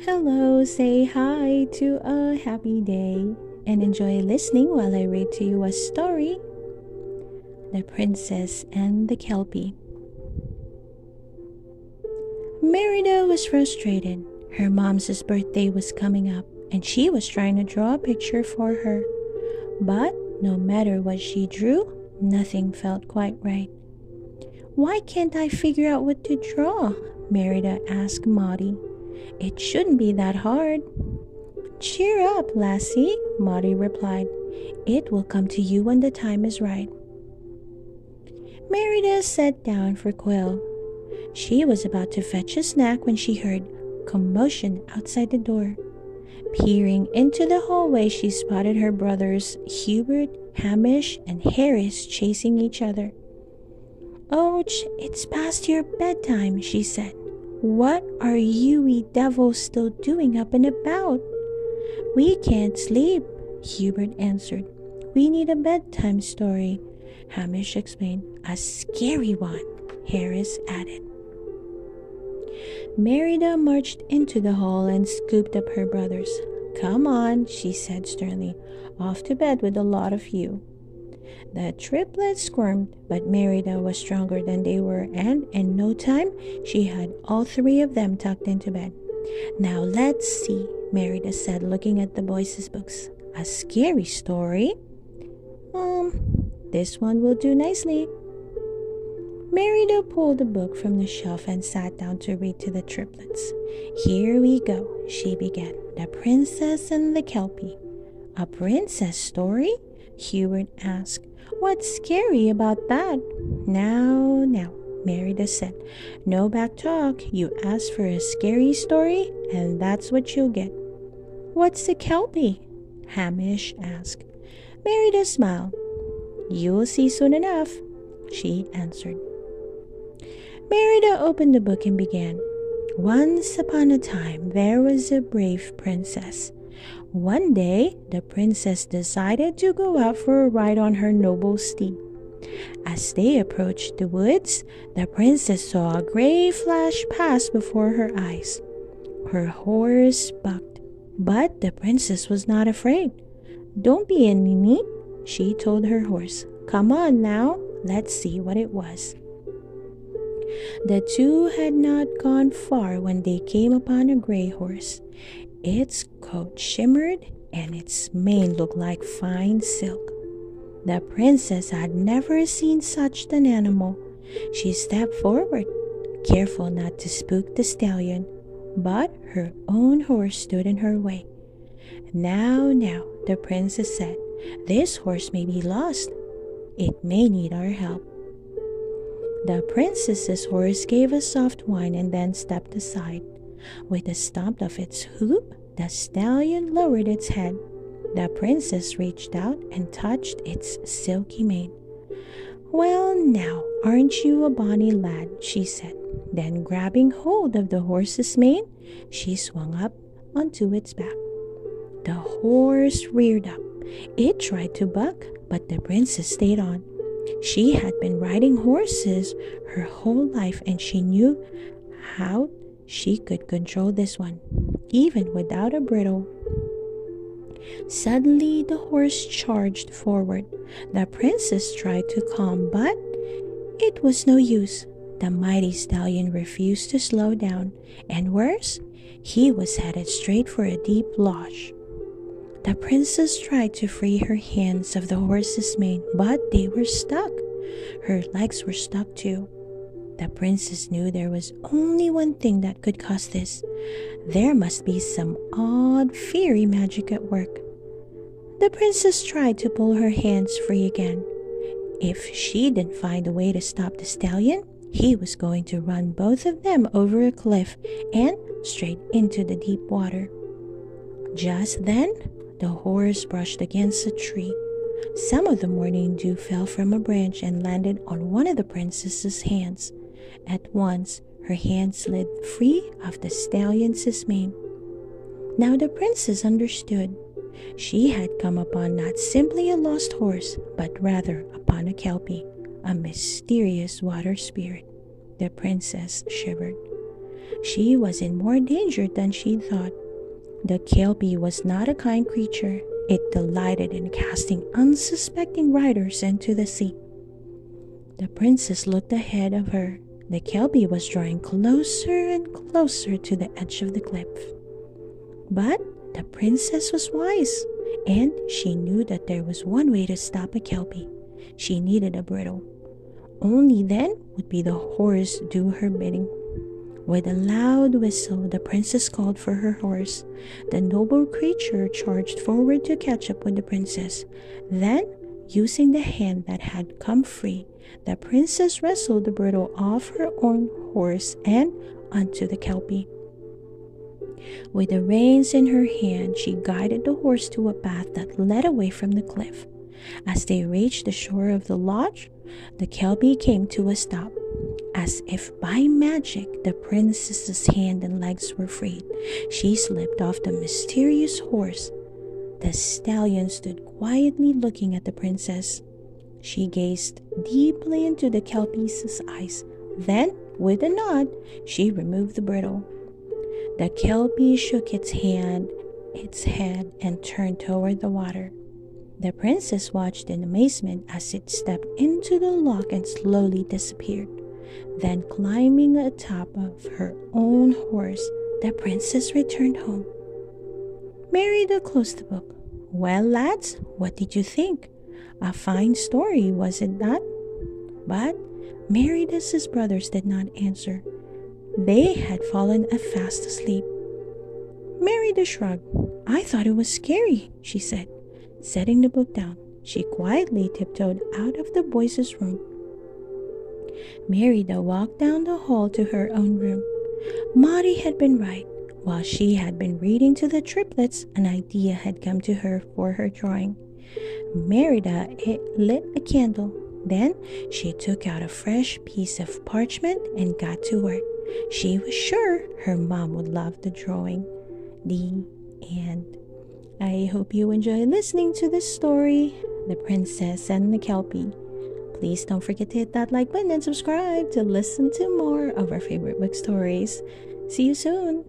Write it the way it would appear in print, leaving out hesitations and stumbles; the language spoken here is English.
Hello, say hi to a happy day and enjoy listening while I read to you a story. The Princess and the Kelpie. Merida was frustrated. Her mom's birthday was coming up and she was trying to draw a picture for her. But no matter what she drew, nothing felt quite right. Why can't I figure out what to draw? Merida asked Maudie. It shouldn't be that hard. Cheer up, lassie, Maudie replied. It will come to you when the time is right. Merida sat down for Quill. She was about to fetch a snack when she heard commotion outside the door. Peering into the hallway, she spotted her brothers Hubert, Hamish, and Harris chasing each other. "Ouch, it's past your bedtime," she said. "What are you devils still doing up and about?" "We can't sleep," Hubert answered. "We need a bedtime story," Hamish explained. "A scary one," Harris added. Merida marched into the hall and scooped up her brothers. "Come on," she said sternly. "Off to bed with the lot of you." The triplets squirmed, but Merida was stronger than they were, and in no time she had all three of them tucked into bed. "Now let's see," Merida said, looking at the boys' books. "A scary story? This one will do nicely." Merida pulled a book from the shelf and sat down to read to the triplets. "Here we go," she began. "The Princess and the Kelpie." "A princess story?" Hubert asked. "What's scary about that?" Now, Merida said. "No back talk. You asked for a scary story, and that's what you'll get." "What's a Kelpie?" Hamish asked. Merida smiled. "You'll see soon enough," she answered. Merida opened the book and began. "Once upon a time, there was a brave princess. One day, the princess decided to go out for a ride on her noble steed. As they approached the woods, the princess saw a gray flash pass before her eyes. Her horse bucked, but the princess was not afraid. "Don't be a ninny," she told her horse. "Come on now, let's see what it was." The two had not gone far when they came upon a gray horse. Its coat shimmered and its mane looked like fine silk. The princess had never seen such an animal. She stepped forward, careful not to spook the stallion, but her own horse stood in her way. Now, the princess said, "This horse may be lost. It may need our help." The princess's horse gave a soft whine and then stepped aside. With a stomp of its hoof, the stallion lowered its head. The princess reached out and touched its silky mane. "Well, now, aren't you a bonny lad?" she said. Then, grabbing hold of the horse's mane, she swung up onto its back. The horse reared up. It tried to buck, but the princess stayed on. She had been riding horses her whole life, and she knew how she could control this one, even without a bridle. Suddenly, the horse charged forward. The princess tried to calm, but it was no use. The mighty stallion refused to slow down, and worse, he was headed straight for a deep lodge. The princess tried to free her hands of the horse's mane, but they were stuck. Her legs were stuck too. The princess knew there was only one thing that could cause this. There must be some odd fairy magic at work. The princess tried to pull her hands free again. If she didn't find a way to stop the stallion, he was going to run both of them over a cliff and straight into the deep water. Just then, the horse brushed against a tree. Some of the morning dew fell from a branch and landed on one of the princess's hands. At once, her hand slid free of the stallion's mane. Now the princess understood. She had come upon not simply a lost horse, but rather upon a Kelpie, a mysterious water spirit. The princess shivered. She was in more danger than she thought. The Kelpie was not a kind creature. It delighted in casting unsuspecting riders into the sea. The princess looked ahead of her. The Kelpie was drawing closer and closer to the edge of the cliff. But the princess was wise, and she knew that there was one way to stop a Kelpie. She needed a bridle. Only then would be the horse do her bidding. With a loud whistle, the princess called for her horse. The noble creature charged forward to catch up with the princess. Then, using the hand that had come free, the princess wrestled the bridle off her own horse and onto the Kelpie. With the reins in her hand, she guided the horse to a path that led away from the cliff. As they reached the shore of the lodge, the Kelpie came to a stop. As if by magic, the princess's hand and legs were freed. She slipped off the mysterious horse. The stallion stood quietly looking at the princess. She gazed deeply into the Kelpie's eyes. Then, with a nod, she removed the bridle. The Kelpie shook its head, and turned toward the water. The princess watched in amazement as it stepped into the loch and slowly disappeared. Then, climbing atop of her own horse, the princess returned home. Merida closed the book. Well, lads, what did you think? A fine story, was it not? But Merida's brothers did not answer. They had fallen fast asleep. Merida shrugged. I thought it was scary, she said. Setting the book down, she quietly tiptoed out of the boys' room. Merida walked down the hall to her own room. Maudie had been right. While she had been reading to the triplets, an idea had come to her for her drawing. Merida lit a candle. Then she took out a fresh piece of parchment and got to work. She was sure her mom would love the drawing. The end. I hope you enjoyed listening to this story, The Princess and the Kelpie. Please don't forget to hit that like button and subscribe to listen to more of our favorite book stories. See you soon!